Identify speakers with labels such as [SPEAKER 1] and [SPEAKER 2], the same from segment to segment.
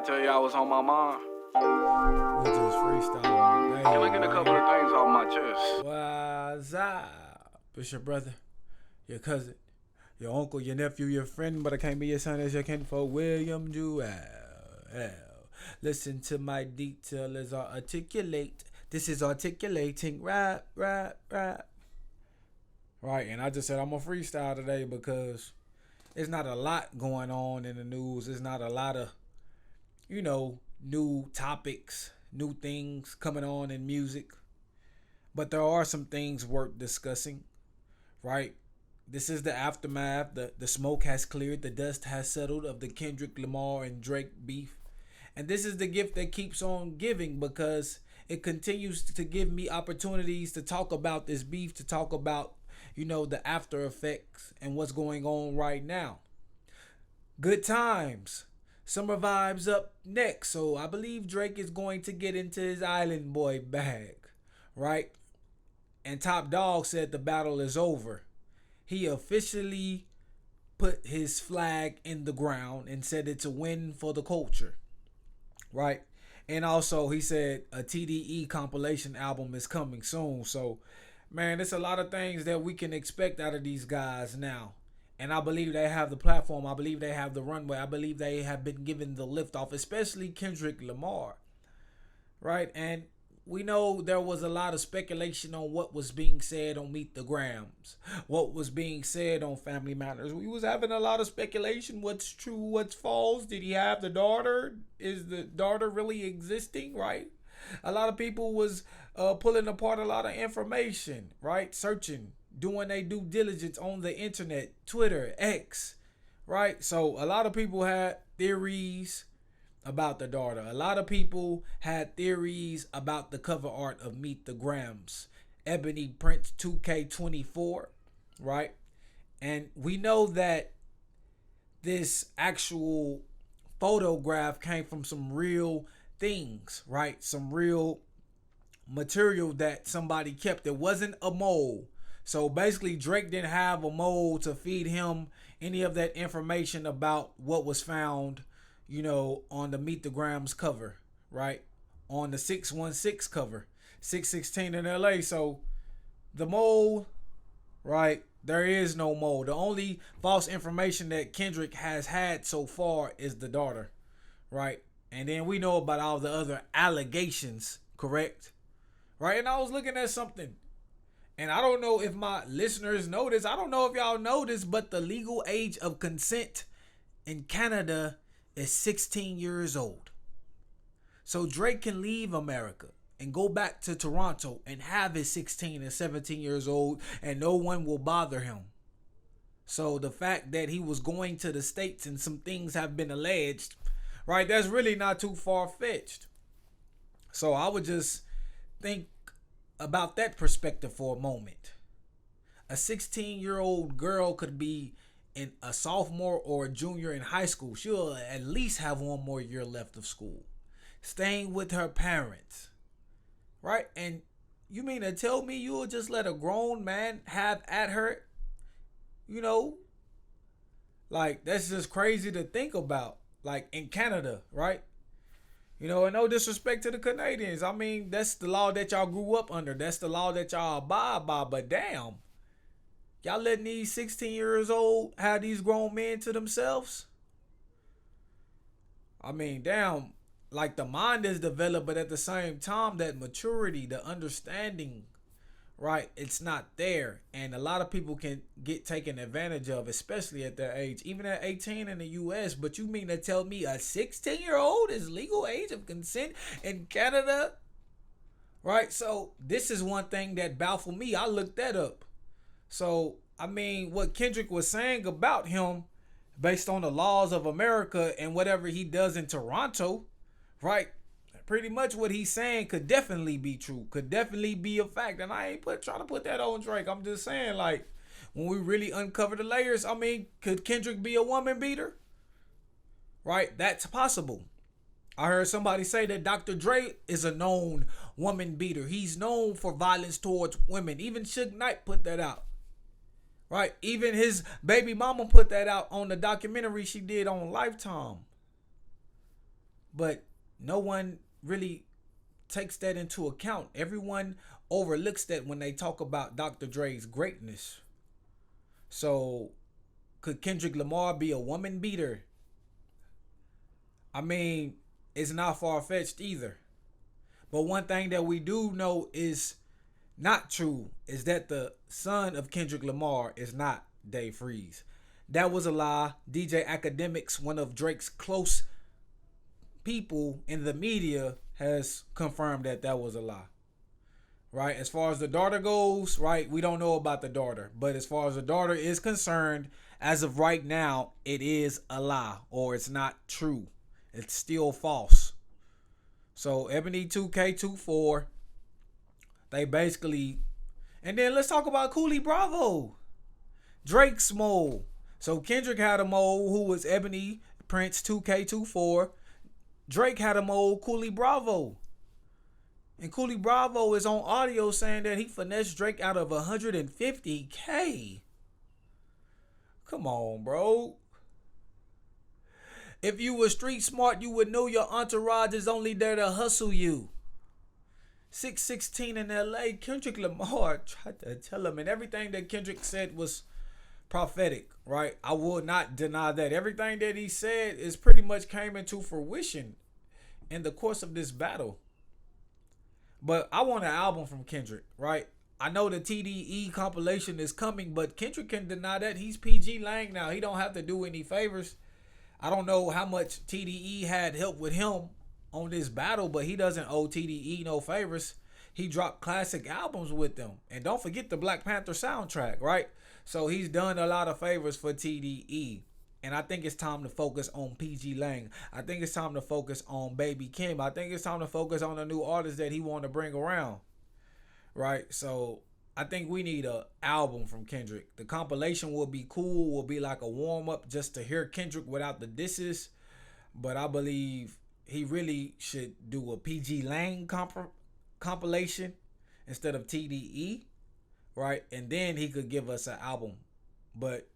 [SPEAKER 1] I tell you I was on my mind?
[SPEAKER 2] We just freestyling today.
[SPEAKER 1] Can I get a couple of things off my chest?
[SPEAKER 2] What's up? It's your brother, your cousin, your uncle, your nephew, your friend, but I can't be your son as your kinfolk, William Jewell. Listen to my detail as I articulate. This is articulating rap. Right, and I just said I'm a freestyle today because there's not a lot going on in the news. There's not a lot of, new topics, new things coming on in music. But there are some things worth discussing, right? This is the aftermath. The smoke has cleared. The dust has settled of the Kendrick Lamar and Drake beef. And this is the gift that keeps on giving because it continues to give me opportunities to talk about this beef, to talk about, the after effects and what's going on right now. Good times. Summer vibes up next. So I believe Drake is going to get into his Island Boy bag, right? And Top Dog said the battle is over. He officially put his flag in the ground and said it's a win for the culture, right? And also he said a TDE compilation album is coming soon. So, man, there's a lot of things that we can expect out of these guys now. And I believe they have the platform. I believe they have the runway. I believe they have been given the lift off, especially Kendrick Lamar, right? And we know there was a lot of speculation on what was being said on Meet the Grams, what was being said on Family Matters. We was having a lot of speculation. What's true, what's false? Did he have the daughter? Is the daughter really existing, right? A lot of people was pulling apart a lot of information, right? Searching, doing their due diligence on the internet, Twitter, X, right? So a lot of people had theories about the daughter. A lot of people had theories about the cover art of Meet the Grams, Ebony Prince 2K24, right? And we know that this actual photograph came from some real things, right? Some real material that somebody kept. It wasn't a mole. So basically Drake didn't have a mole to feed him any of that information about what was found, on the Meet the Grams cover, right? On the 616 cover, 616 in LA. So the mole, right? There is no mole. The only false information that Kendrick has had so far is the daughter, right? And then we know about all the other allegations, correct? Right? And I was looking at something. And I don't know if my listeners know this. I don't know if y'all know this, but the legal age of consent in Canada is 16 years old. So Drake can leave America and go back to Toronto and have his 16 and 17 years old and no one will bother him. So the fact that he was going to the States and some things have been alleged, right, that's really not too far-fetched. So I would just think about that perspective for a moment. A 16-year-old girl could be in a sophomore or a junior in high school. She'll at least have one more year left of school, staying with her parents, right? And you mean to tell me you'll just let a grown man have at her? Like, that's just crazy to think about. Like, in Canada, right? And no disrespect to the Canadians. I mean, that's the law that y'all grew up under. That's the law that y'all abide by. But damn, y'all letting these 16 years old have these grown men to themselves? I mean, damn, like the mind is developed, but at the same time, that maturity, the understanding, right, it's not there. And a lot of people can get taken advantage of, especially at their age, even at 18 in the US. But you mean to tell me a 16-year-old is legal age of consent in Canada? Right? So this is one thing that baffled me. I looked that up. So, I mean, what Kendrick was saying about him based on the laws of America and whatever he does in Toronto, right? Pretty much what he's saying could definitely be true, could definitely be a fact. And I ain't trying to put that on Drake. I'm just saying, like, when we really uncover the layers, I mean, could Kendrick be a woman beater? Right? That's possible. I heard somebody say that Dr. Dre is a known woman beater. He's known for violence towards women. Even Suge Knight put that out. Right? Even his baby mama put that out on the documentary she did on Lifetime. but no one really takes that into account. Everyone overlooks that when they talk about Dr. Dre's greatness. So, could Kendrick Lamar be a woman beater? I mean, it's not far fetched either. But one thing that we do know is not true is that the son of Kendrick Lamar is not Dave Freeze. That was a lie. DJ Academics, one of Drake's close people in the media, has confirmed that that was a lie. Right? As far as the daughter goes, right, we don't know about the daughter. But as far as the daughter is concerned, as of right now, it is a lie or it's not true. It's still false. So Ebony 2K24, they basically, and then let's talk about Cooley Bravo, Drake's mole. So Kendrick had a mole who was Ebony Prince 2K24. Drake had a mole, Cooley Bravo. And Cooley Bravo is on audio saying that he finessed Drake out of 150K. Come on, bro. If you were street smart, you would know your entourage is only there to hustle you. 616 in LA, Kendrick Lamar tried to tell him, and everything that Kendrick said was prophetic, right? I will not deny that. Everything that he said is pretty much came into fruition in the course of this battle. But I want an album from Kendrick, right? I know the TDE compilation is coming, but Kendrick can deny that. He's PG Lang now. He don't have to do any favors. I don't know how much TDE had help with him on this battle, but he doesn't owe TDE no favors. He dropped classic albums with them. And don't forget the Black Panther soundtrack, right? So he's done a lot of favors for TDE. And I think it's time to focus on PG Lang. I think it's time to focus on Baby Kim. I think it's time to focus on the new artists that he want to bring around. Right? So I think we need an album from Kendrick. The compilation will be cool. Will be like a warm-up just to hear Kendrick without the disses. But I believe he really should do a PG Lang compilation instead of TDE. Right? And then he could give us an album. But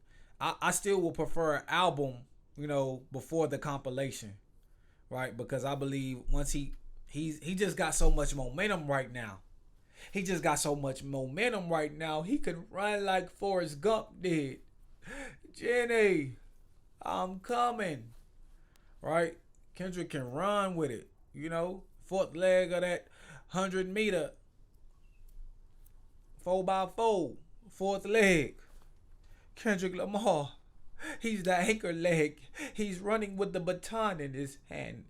[SPEAKER 2] I still will prefer an album, you know, before the compilation, right? Because I believe once he just got so much momentum right now. He just got so much momentum right now. He could run like Forrest Gump did. Jenny, I'm coming, right? Kendrick can run with it, you know. Fourth leg of that 100-meter 4x4, fourth leg. Kendrick Lamar, he's the anchor leg. He's running with the baton in his hand.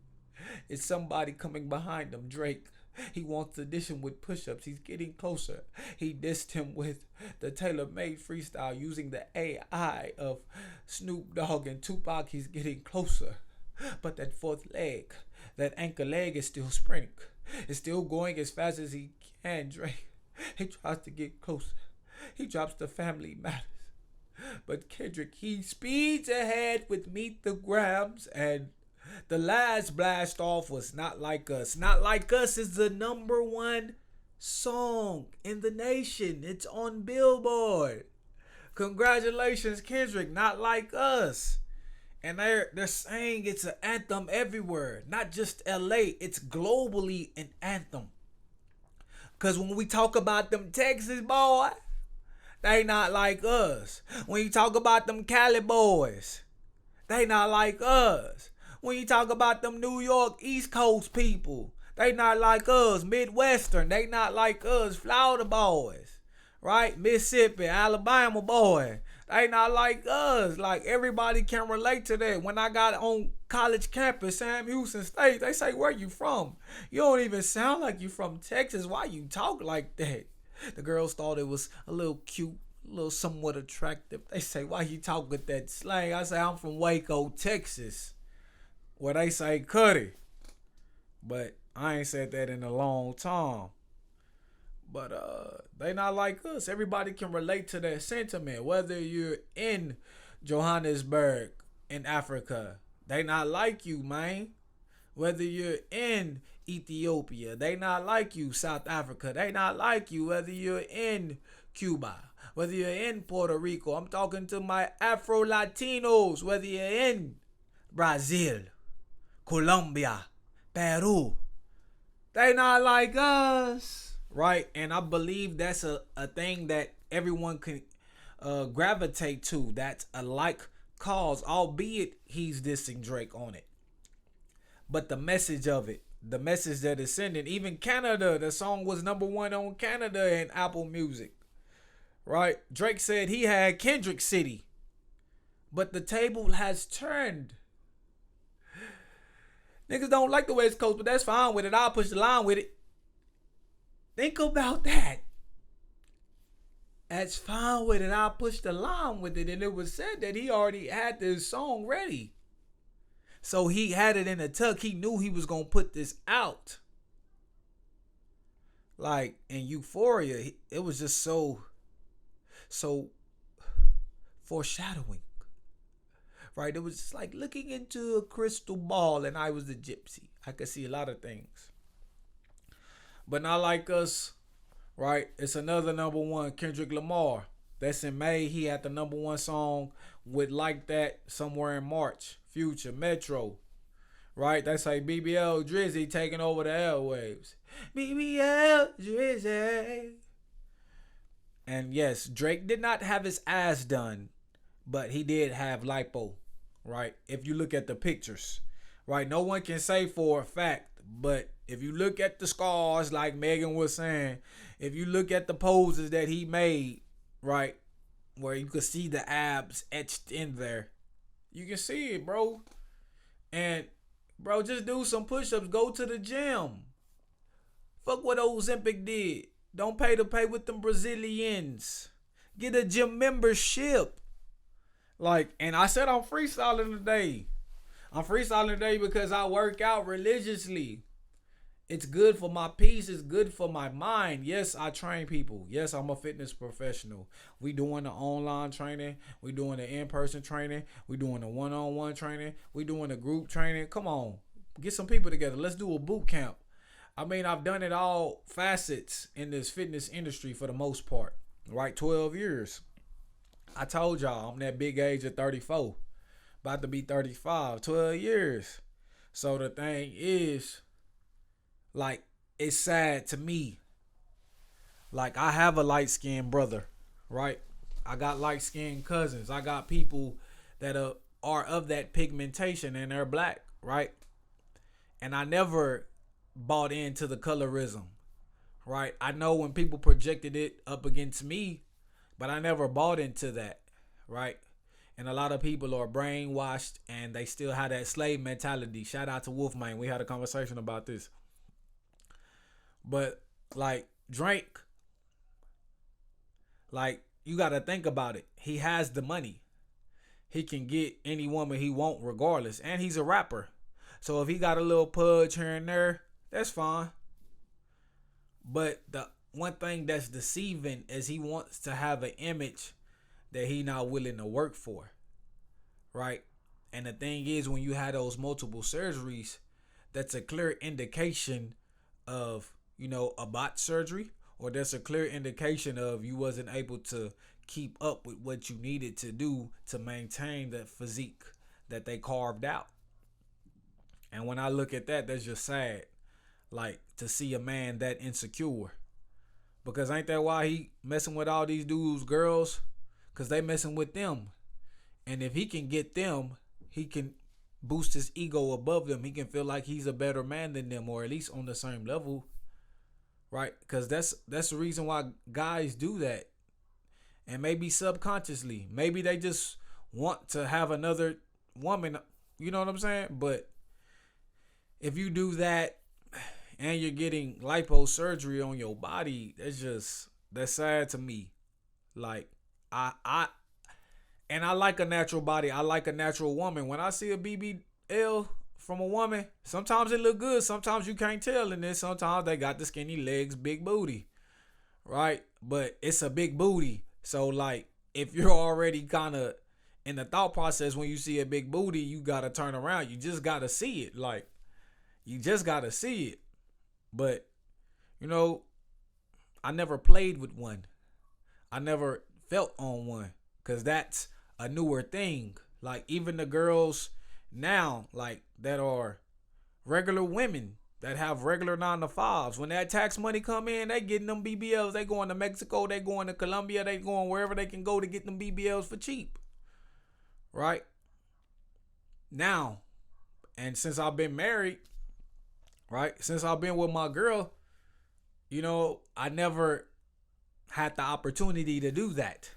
[SPEAKER 2] It's somebody coming behind him, Drake. He wants to dish him with push-ups. He's getting closer. He dissed him with the tailor-made freestyle using the AI of Snoop Dogg and Tupac. He's getting closer. But that fourth leg, that anchor leg is still sprinting. It's still going as fast as he can, Drake. He tries to get closer. He drops the family matters. But Kendrick, he speeds ahead with Meet the Grams, and the last blast off was Not Like Us. Not Like Us is the #1 song in the nation. It's on Billboard. Congratulations, Kendrick. Not Like Us. And they're saying it's an anthem everywhere. Not just LA. It's globally an anthem. Because when we talk about them Texas boys, they not like us. When you talk about them Cali boys, they not like us. When you talk about them New York East Coast people, they not like us. Midwestern, they not like us. Florida boys, right? Mississippi, Alabama boy, they not like us. Like everybody can relate to that. When I got on college campus, Sam Houston State, they say, where you from? You don't even sound like you from Texas. Why you talk like that? The girls thought it was a little cute, a little somewhat attractive. They say, why you talk with that slang? I say, I'm from Waco, Texas, where they say Cuddy. But I ain't said that in a long time. But they not like us. Everybody can relate to that sentiment. Whether you're in Johannesburg in Africa, they not like you, man. Whether you're in Ethiopia, they not like you. South Africa, they not like you. Whether you're in Cuba, whether you're in Puerto Rico, I'm talking to my Afro Latinos. Whether you're in Brazil, Colombia, Peru. They not like us. Right? And I believe that's a thing that everyone can gravitate to. That's a like cause, albeit he's dissing Drake on it. But the message of it, the message that is sending, even Canada, the song was number one on Canada and Apple Music. Right? Drake said he had Kendrick City. But the table has turned. Niggas don't like the West Coast, but that's fine with it. I'll push the line with it. Think about that. That's fine with it. I'll push the line with it. And it was said that he already had this song ready. So he had it in the tuck. He knew he was going to put this out. Like in Euphoria, it was just so foreshadowing. Right? It was just like looking into a crystal ball and I was the gypsy. I could see a lot of things. But not like us, right? It's another number one, Kendrick Lamar. That's in May. He had the number one song with Like That somewhere in March. Future, Metro. Right? That's like BBL Drizzy taking over the airwaves. BBL Drizzy. And yes, Drake did not have his ass done, but he did have lipo. Right? If you look at the pictures. Right? No one can say for a fact, but if you look at the scars, like Megan was saying, if you look at the poses that he made, right, where you could see the abs etched in there, you can see it, bro. And, bro, just do some push-ups. Go to the gym. Fuck what Ozempic did. Don't pay to pay with them Brazilians. Get a gym membership. Like, and I said I'm freestyling today. I'm freestyling today because I work out religiously. It's good for my peace. It's good for my mind. Yes, I train people. Yes, I'm a fitness professional. We doing the online training. We doing the in-person training. We doing the one-on-one training. We doing the group training. Come on. Get some people together. Let's do a boot camp. I mean, I've done it all facets in this fitness industry for the most part. Right? 12 years. I told y'all I'm that big age of 34. About to be 35. 12 years. So the thing is, like, it's sad to me. Like, I have a light-skinned brother, right? I got light-skinned cousins. I got people that are of that pigmentation and they're black, right? And I never bought into the colorism, right? I know when people projected it up against me, but I never bought into that, right? And a lot of people are brainwashed and they still have that slave mentality. Shout out to Wolfman. We had a conversation about this. But, like, Drake, like, you got to think about it. He has the money. He can get any woman he want regardless. And he's a rapper. So if he got a little pudge here and there, that's fine. But the one thing that's deceiving is he wants to have an image that he not willing to work for. Right? And the thing is, when you have those multiple surgeries, that's a clear indication of, you know, a bot surgery, or that's a clear indication of you wasn't able to keep up with what you needed to do to maintain the physique that they carved out. And when I look at that, that's just sad. Like, to see a man that insecure. Because ain't that why he messing with all these dudes, girls? Because they messing with them. And if he can get them, he can boost his ego above them. He can feel like he's a better man than them, or at least on the same level. Right? Because that's the reason why guys do that. And maybe subconsciously. Maybe they just want to have another woman. You know what I'm saying? But if you do that and you're getting liposurgery on your body, that's sad to me. Like, I like a natural body. I like a natural woman. When I see a BBL from a woman, sometimes it look good. Sometimes you can't tell. And then sometimes they got the skinny legs, big booty. Right? But it's a big booty. So, like, if you're already kind of in the thought process when you see a big booty, you got to turn around. You just got to see it. Like, you just got to see it. But, you know, I never played with one. I never felt on one. Because that's a newer thing. Like, even the girls now, like, that are regular women that have regular 9 to 5s. When that tax money come in, they getting them BBLs. They going to Mexico, they going to Colombia, they going wherever they can go to get them BBLs for cheap. Right? Now, and since I've been married, right? Since I've been with my girl, I never had the opportunity to do that.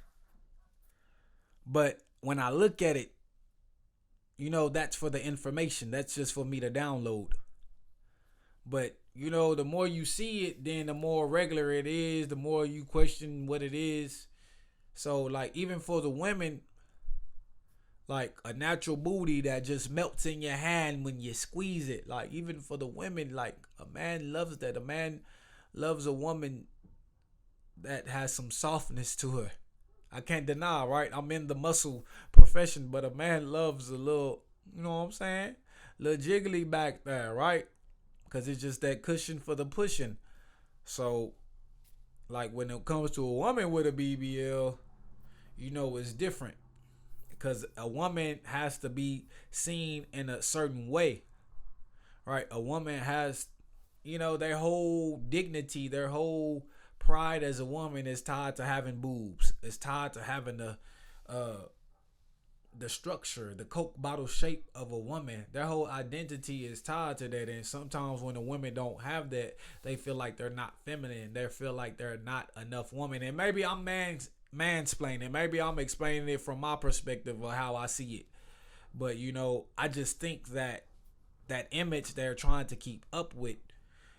[SPEAKER 2] But when I look at it, that's for the information. That's just for me to download. But, the more you see it, then the more regular it is, the more you question what it is. So, like, even for the women, like a natural booty that just melts in your hand when you squeeze it. Like, even for the women, like, a man loves that. A man loves a woman that has some softness to her. I can't deny, right? I'm in the muscle profession, but a man loves a little, you know what I'm saying? Little jiggly back there, right? Because it's just that cushion for the pushing. So, like, when it comes to a woman with a BBL, it's different. Because a woman has to be seen in a certain way, right? A woman has, their whole dignity, their whole pride as a woman is tied to having boobs. It's tied to having the structure, the Coke bottle shape of a woman. Their whole identity is tied to that. And sometimes when a woman don't have that, they feel like they're not feminine. They feel like they're not enough woman. And maybe I'm mansplaining. Maybe I'm explaining it from my perspective of how I see it. But I just think that image they're trying to keep up with,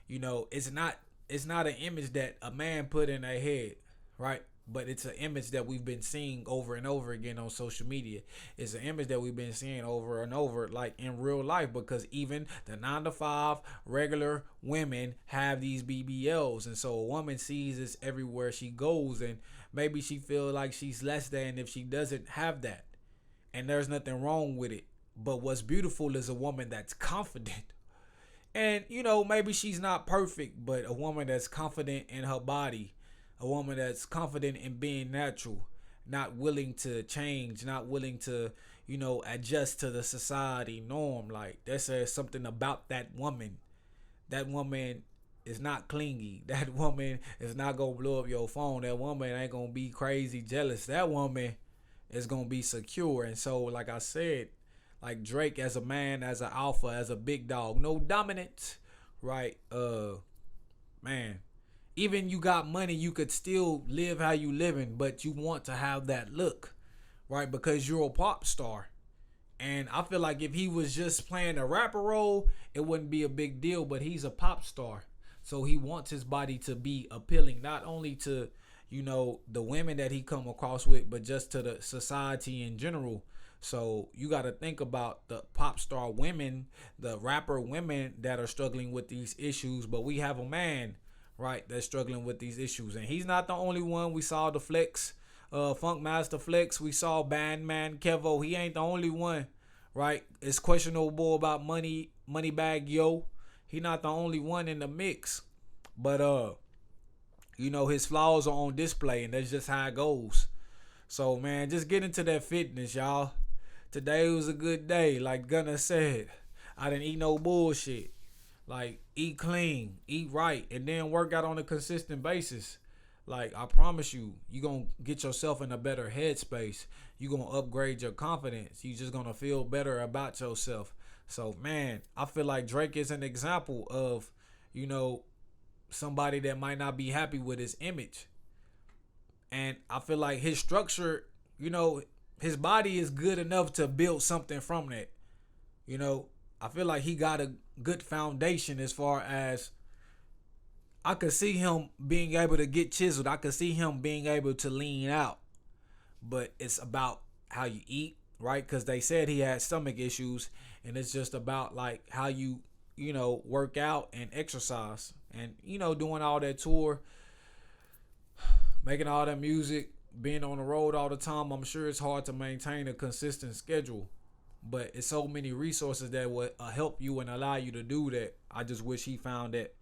[SPEAKER 2] it's not an image that a man put in their head, right? But it's an image that we've been seeing over and over again on social media. It's an image that we've been seeing over and over, like in real life, because even the 9 to 5 regular women have these BBLs. And so a woman sees this everywhere she goes, and maybe she feels like she's less than if she doesn't have that. And there's nothing wrong with it. But what's beautiful is a woman that's confident. And, maybe she's not perfect, but a woman that's confident in her body. A woman that's confident in being natural, not willing to change, not willing to, adjust to the society norm. Like, that says something about that woman. That woman is not clingy. That woman is not going to blow up your phone. That woman ain't going to be crazy jealous. That woman is going to be secure. And so, like I said, like Drake as a man, as an alpha, as a big dog, no dominance, right? Man. Even you got money, you could still live how you living, but you want to have that look, right? Because you're a pop star. And I feel like if he was just playing a rapper role, it wouldn't be a big deal, but he's a pop star. So he wants his body to be appealing, not only to, the women that he come across with, but just to the society in general. So you got to think about the pop star women, the rapper women that are struggling with these issues, but we have a man, right, that's struggling with these issues. And he's not the only one. We saw the Flex, Funk Master Flex. We saw Bandman Kevo. He ain't the only one, right? It's questionable about Moneybag Yo. He not the only one in the mix. But, his flaws are on display, and that's just how it goes. So, man, just get into that fitness, y'all. Today was a good day. Like Gunna said, I didn't eat no bullshit. Like, eat clean, eat right, and then work out on a consistent basis. Like, I promise you, you're going to get yourself in a better headspace. You're going to upgrade your confidence. You're just going to feel better about yourself. So, man, I feel like Drake is an example of, somebody that might not be happy with his image. And I feel like his structure, his body is good enough to build something from that. I feel like he got a good foundation as far as I could see him being able to get chiseled. I could see him being able to lean out. But it's about how you eat, right? Because they said he had stomach issues. And it's just about like how you, work out and exercise. And, doing all that tour, making all that music, being on the road all the time. I'm sure it's hard to maintain a consistent schedule. But it's so many resources that will help you and allow you to do that. I just wish he found that.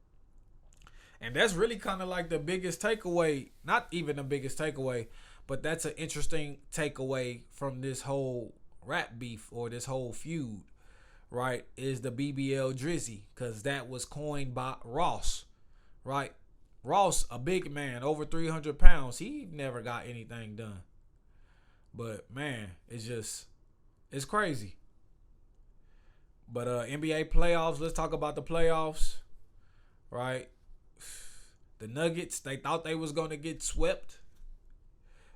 [SPEAKER 2] And that's really kind of like the biggest takeaway. Not even the biggest takeaway, but that's an interesting takeaway from this whole rap beef or this whole feud, right, is the BBL Drizzy, because that was coined by Ross, right? Ross, a big man, over 300 pounds, he never got anything done. But man, it's crazy. But NBA playoffs, let's talk about the playoffs, right? The Nuggets, they thought they was going to get swept.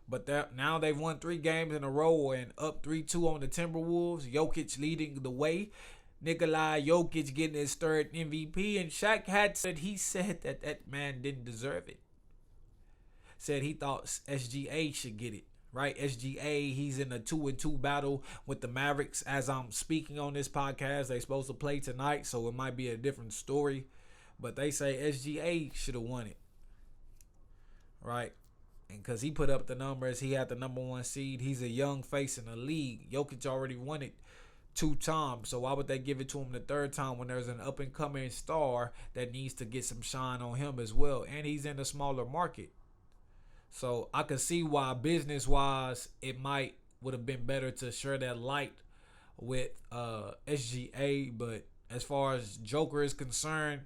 [SPEAKER 2] But now they've won 3 games in a row and up 3-2 on the Timberwolves. Jokic leading the way. Nikola Jokic getting his 3rd MVP. And Shaq had said that man didn't deserve it. Said he thought SGA should get it. Right? SGA, he's in a 2-2 battle with the Mavericks. As I'm speaking on this podcast, they're supposed to play tonight, so it might be a different story. But they say SGA should have won it. Right? And because he put up the numbers, he had the number 1 seed. He's a young face in the league. Jokic already won it 2 times. So why would they give it to him the 3rd time when there's an up-and-coming star that needs to get some shine on him as well? And he's in a smaller market. So I could see why business-wise it would have been better to share that light with SGA. But as far as Joker is concerned,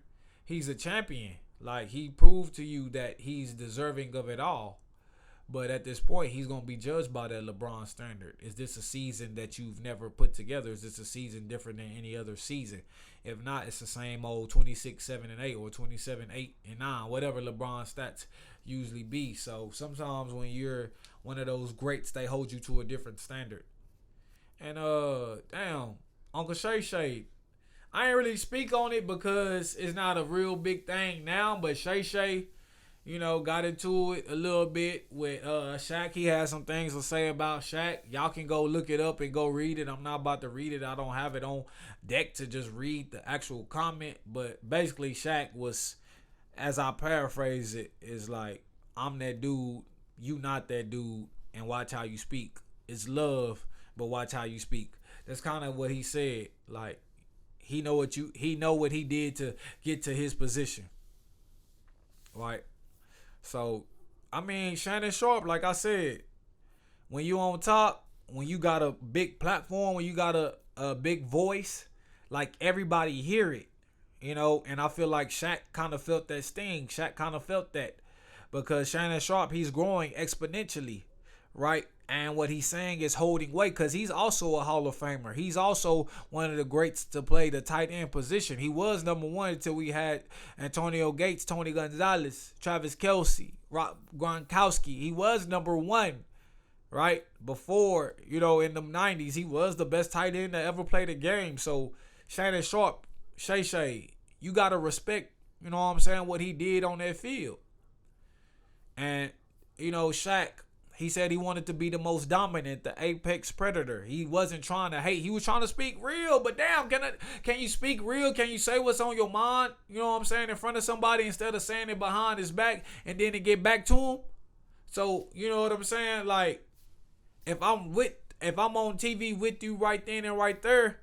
[SPEAKER 2] he's a champion. Like, he proved to you that he's deserving of it all. But at this point, he's going to be judged by that LeBron standard. Is this a season that you've never put together? Is this a season different than any other season? If not, it's the same old 26, 7, and 8 or 27, 8, and 9, whatever LeBron stats usually be. So sometimes when you're one of those greats, they hold you to a different standard. And damn, Uncle Shay Shay, I ain't really speak on it because it's not a real big thing now, but Shay Shay, you know, got into it a little bit with Shaq. He had some things to say about Shaq. Y'all can go look it up and go read it. I'm not about to read it. I don't have it on deck to just read the actual comment. But basically, Shaq was, as I paraphrase it, is like, I'm that dude, you not that dude, and watch how you speak. It's love, but watch how you speak. That's kind of what he said. Like, he know what he did to get to his position. Right? So, I mean, Shannon Sharpe, like I said, when you on top, when you got a big platform, when you got a big voice, like, everybody hear it, you know, and I feel like Shaq kind of felt that sting. Shaq kind of felt that because Shannon Sharpe, he's growing exponentially, right? And what he's saying is holding weight because he's also a Hall of Famer. He's also one of the greats to play the tight end position. He was number 1 until we had Antonio Gates, Tony Gonzalez, Travis Kelce, Rob Gronkowski. He was number 1, right? Before, you know, in the 90s, he was the best tight end that ever played a game. So Shannon Sharpe, Shay Shay, you got to respect, you know what I'm saying, what he did on that field. And, you know, Shaq, he said he wanted to be the most dominant, the apex predator. He wasn't trying to hate. He was trying to speak real. But damn, can you speak real? Can you say what's on your mind? You know what I'm saying? In front of somebody instead of saying it behind his back and then to get back to him. So, you know what I'm saying? Like, if I'm on TV with you right then and right there,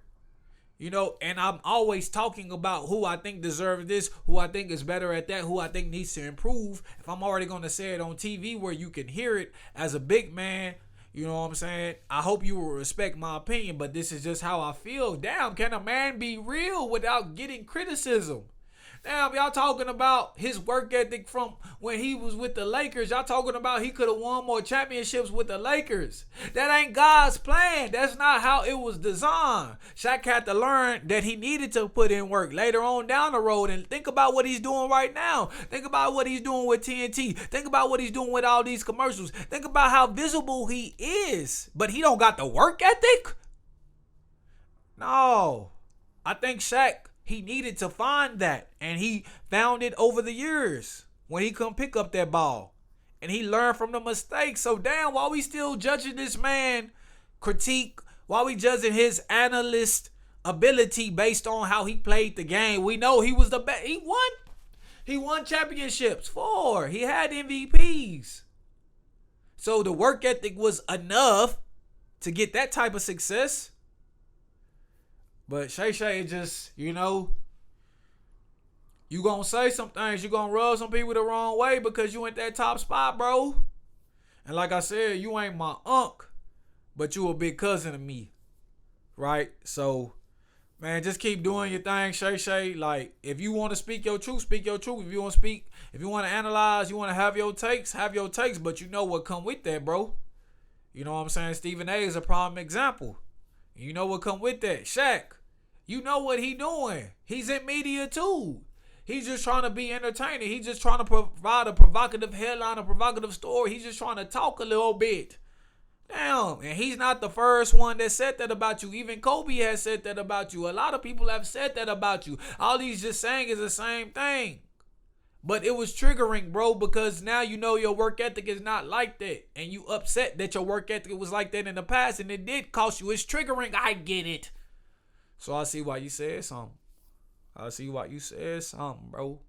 [SPEAKER 2] you know, and I'm always talking about who I think deserves this, who I think is better at that, who I think needs to improve. If I'm already going to say it on TV where you can hear it as a big man, you know what I'm saying? I hope you will respect my opinion, but this is just how I feel. Damn, can a man be real without getting criticism? Damn, y'all talking about his work ethic from when he was with the Lakers. Y'all talking about he could have won more championships with the Lakers. That ain't God's plan. That's not how it was designed. Shaq had to learn that he needed to put in work later on down the road. And think about what he's doing right now. Think about what he's doing with TNT. Think about what he's doing with all these commercials. Think about how visible he is. But he don't got the work ethic? No. I think Shaq, he needed to find that, and he found it over the years when he couldn't pick up that ball, and he learned from the mistakes. So damn, why we still judging this man critique? Why we judging his analyst ability based on how he played the game? We know he was the best. He won championships. 4. He had MVPs. So the work ethic was enough to get that type of success. But Shay Shay just, you know, you gonna say some things. You gonna rub some people the wrong way because you in that top spot, bro. And like I said, you ain't my unk, but you a big cousin of me, right? So, Man, just keep doing your thing, Shay. Like, if you want to speak your truth, speak your truth. If you want to speak, if you want to analyze, you want to have your takes, have your takes. But you know what come with that, bro. You know what I'm saying? Stephen A is a prime example. You know what come with that? Shaq. You know what he doing. He's in media too. He's just trying to be entertaining. He's just trying to provide a provocative headline, a provocative story. He's just trying to talk a little bit. Damn, and he's not the first one that said that about you. Even Kobe has said that about you. A lot of people have said that about you. All he's just saying is the same thing. But it was triggering, bro, because now you know your work ethic is not like that. And you upset that your work ethic was like that in the past, and it did cost you. It's triggering. I get it. So I see why you said something. Bro.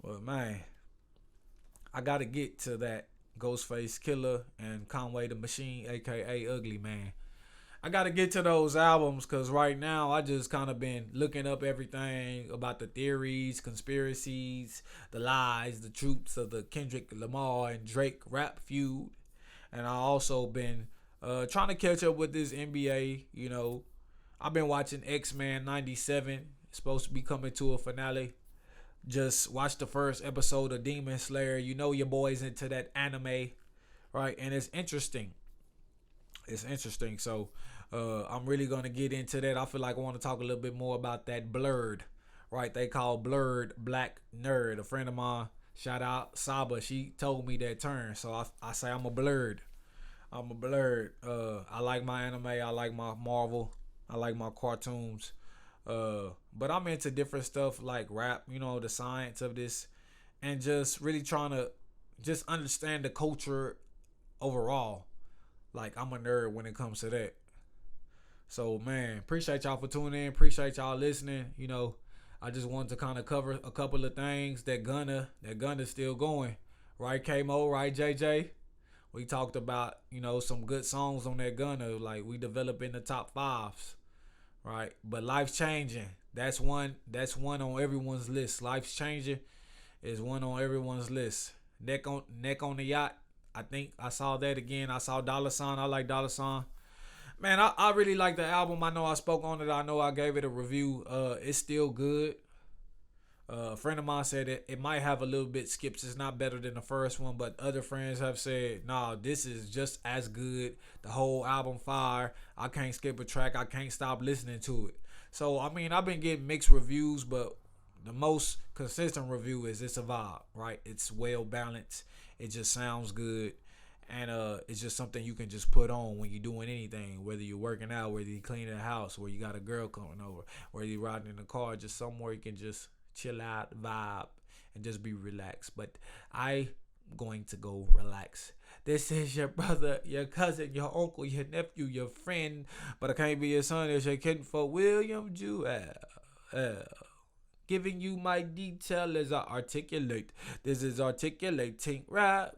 [SPEAKER 2] But, man, I got to get to that Ghostface Killer and Conway the Machine, a.k.a. Ugly Man. I got to get to those albums because right now I just kind of been looking up everything about the theories, conspiracies, the lies, the truths of the Kendrick Lamar and Drake rap feud. And I also been trying to catch up with this NBA. You know, I've been watching X-Men 97. It's supposed to be coming to a finale. Just watch the first episode of Demon Slayer. You know your boy's into that anime, right? And it's interesting. So I'm really going to get into that. I feel like I want to talk a little bit more about that Blurred, right? They call Blurred Black Nerd. A friend of mine, shout out Saba, she told me that term. So I say I'm a Blurred. I like my anime. I like my Marvel. I like my cartoons. But I'm into different stuff like rap, you know, the science of this, and just really trying to just understand the culture overall. Like, I'm a nerd when it comes to that. So, man, appreciate y'all for tuning in. Appreciate y'all listening. You know, I just wanted to kind of cover a couple of things. That Gunna's still going. Right, K-Mo? Right, JJ? We talked about, you know, some good songs on that Gunna. Like, we developing the top fives. Right, but Life's Changing. That's one on everyone's list. Life's Changing is one on everyone's list. Neck on the Yacht. I think I saw that again. I saw Dollar Sign. I like Dollar Sign. Man, I really like the album. I know I spoke on it. I know I gave it a review. It's still good. A friend of mine said it might have a little bit skips. It's not better than the first one, but other friends have said, nah, this is just as good. The whole album fire. I can't skip a track. I can't stop listening to it. So, I mean, I've been getting mixed reviews, but the most consistent review is it's a vibe, right? It's well balanced. It just sounds good. And it's just something you can just put on when you're doing anything, whether you're working out, whether you're cleaning the house, where you got a girl coming over, whether you're riding in the car, just somewhere you can just chill out, vibe, and just be relaxed. But I'm going to go relax. This is your brother, your cousin, your uncle, your nephew, your friend, but I can't be your son. It's your kid for William Jewell. Giving you my detail as I articulate. This is articulating rap.